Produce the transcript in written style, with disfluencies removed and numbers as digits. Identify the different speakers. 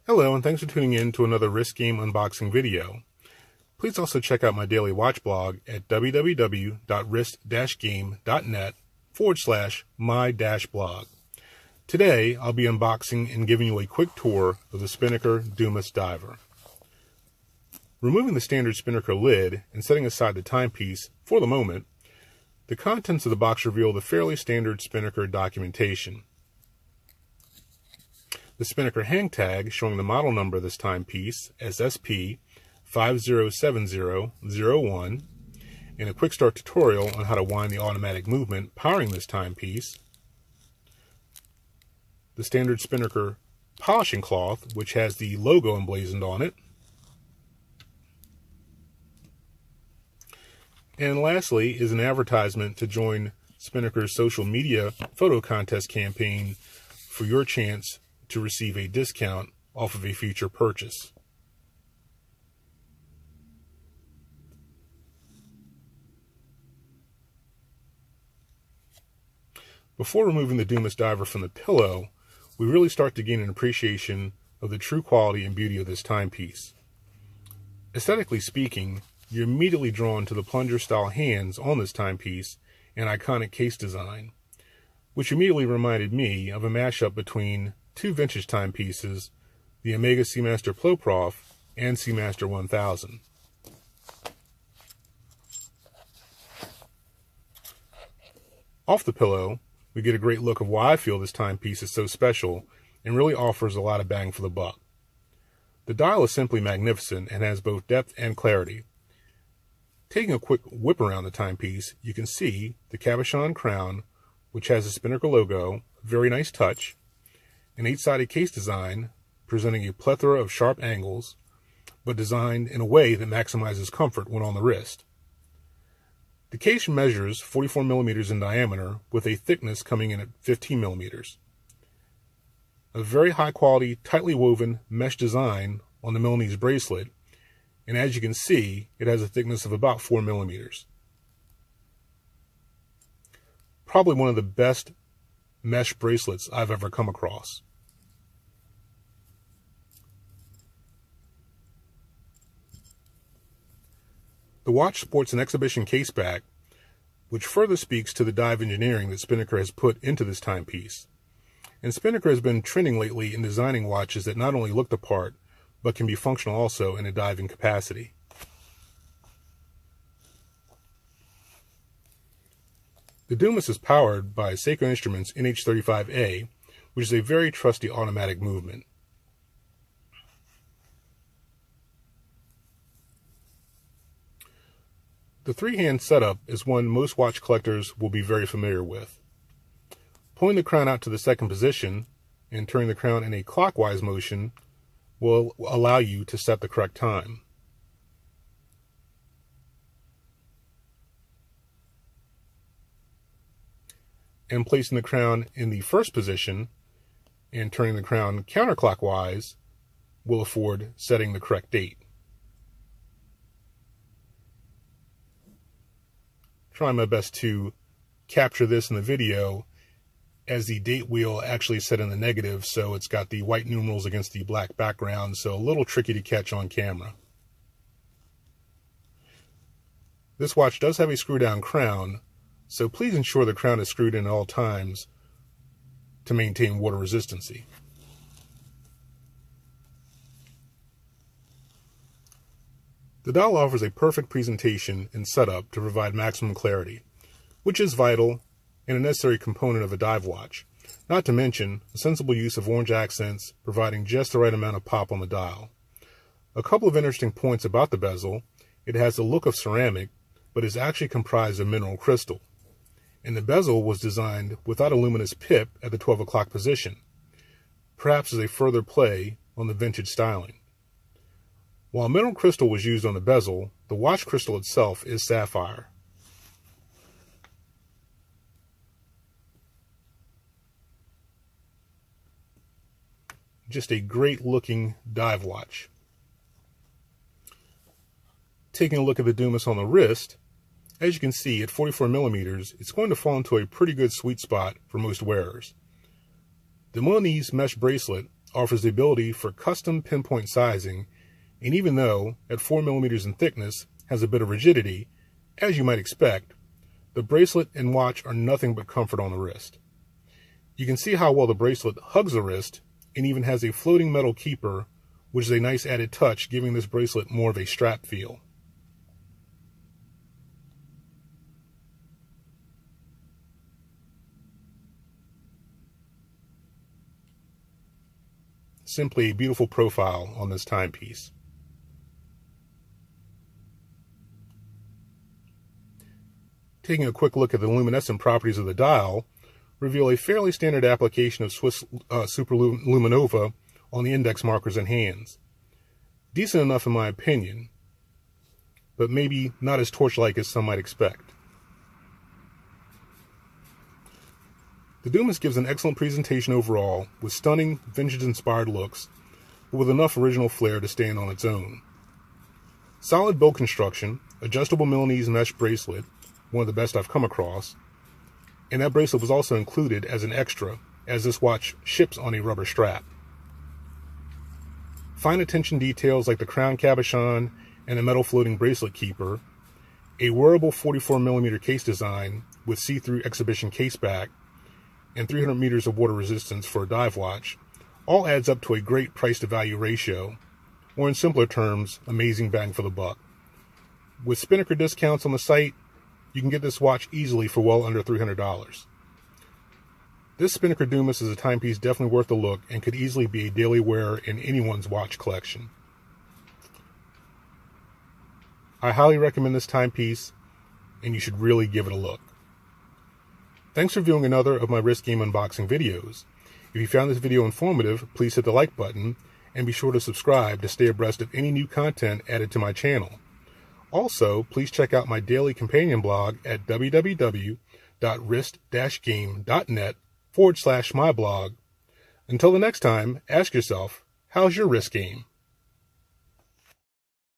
Speaker 1: Hello, and thanks for tuning in to another wrist game unboxing video. Please also check out my daily watch blog at www.wrist-game.net/my-blog. Today, I'll be unboxing and giving you a quick tour of the Spinnaker Dumas Diver. Removing the standard Spinnaker lid and setting aside the timepiece for the moment, the contents of the box reveal the fairly standard Spinnaker documentation. The Spinnaker hang tag showing the model number of this timepiece as SP507001, and a quick start tutorial on how to wind the automatic movement powering this timepiece. The standard Spinnaker polishing cloth, which has the logo emblazoned on it. And lastly is an advertisement to join Spinnaker's social media photo contest campaign for your chance to receive a discount off of a future purchase. Before removing the Dumas Diver from the pillow, we really start to gain an appreciation of the true quality and beauty of this timepiece. Aesthetically speaking, you're immediately drawn to the plunger-style hands on this timepiece and iconic case design, which immediately reminded me of a mashup between two vintage timepieces, the Omega Seamaster Ploprof and Seamaster 1000. Off the pillow, we get a great look of why I feel this timepiece is so special and really offers a lot of bang for the buck. The dial is simply magnificent and has both depth and clarity. Taking a quick whip around the timepiece, you can see the cabochon crown, which has the Spinnaker logo, a very nice touch, an 8-sided case design presenting a plethora of sharp angles, but designed in a way that maximizes comfort when on the wrist. The case measures 44 millimeters in diameter with a thickness coming in at 15 millimeters. A very high quality, tightly woven mesh design on the Milanese bracelet, and as you can see, it has a thickness of about 4 millimeters. Probably one of the best mesh bracelets I've ever come across. The watch sports an exhibition case back, which further speaks to the dive engineering that Spinnaker has put into this timepiece. And Spinnaker has been trending lately in designing watches that not only look the part, but can be functional also in a diving capacity. The Dumas is powered by Seiko Instruments NH35A, which is a very trusty automatic movement. The three-hand setup is one most watch collectors will be very familiar with. Pulling the crown out to the second position and turning the crown in a clockwise motion will allow you to set the correct time. And placing the crown in the first position and turning the crown counterclockwise will afford setting the correct date. Trying my best to capture this in the video as the date wheel actually set in the negative, so it's got the white numerals against the black background, so a little tricky to catch on camera. This watch does have a screw-down crown, so please ensure the crown is screwed in at all times to maintain water resistancy. The dial offers a perfect presentation and setup to provide maximum clarity, which is vital and a necessary component of a dive watch, not to mention a sensible use of orange accents providing just the right amount of pop on the dial. A couple of interesting points about the bezel: it has the look of ceramic, but is actually comprised of mineral crystal, and the bezel was designed without a luminous pip at the 12 o'clock position, perhaps as a further play on the vintage styling. While mineral crystal was used on the bezel, the watch crystal itself is sapphire. Just a great looking dive watch. Taking a look at the Dumas on the wrist, as you can see at 44 millimeters, it's going to fall into a pretty good sweet spot for most wearers. The Milanese mesh bracelet offers the ability for custom pinpoint sizing, and even though at 4mm in thickness has a bit of rigidity, as you might expect, the bracelet and watch are nothing but comfort on the wrist. You can see how well the bracelet hugs the wrist and even has a floating metal keeper, which is a nice added touch, giving this bracelet more of a strap feel. Simply a beautiful profile on this timepiece. Taking a quick look at the luminescent properties of the dial, reveal a fairly standard application of Swiss Superluminova on the index markers and hands. Decent enough in my opinion, but maybe not as torch-like as some might expect. The Dumas gives an excellent presentation overall, with stunning, vintage-inspired looks, but with enough original flair to stand on its own. Solid build construction, adjustable Milanese mesh bracelet, one of the best I've come across, and that bracelet was also included as an extra, as this watch ships on a rubber strap. Fine attention details like the crown cabochon and the metal floating bracelet keeper, a wearable 44mm case design with see-through exhibition case back, and 300 meters of water resistance for a dive watch, all adds up to a great price-to-value ratio, or in simpler terms, amazing bang for the buck. With Spinnaker discounts on the site, you can get this watch easily for well under $300. This Spinnaker Dumas is a timepiece definitely worth a look and could easily be a daily wearer in anyone's watch collection. I highly recommend this timepiece, and you should really give it a look. Thanks for viewing another of my wrist game unboxing videos. If you found this video informative, please hit the like button and be sure to subscribe to stay abreast of any new content added to my channel. Also, please check out my daily companion blog at www.wrist-game.net/my blog. Until the next time, ask yourself, how's your wrist game?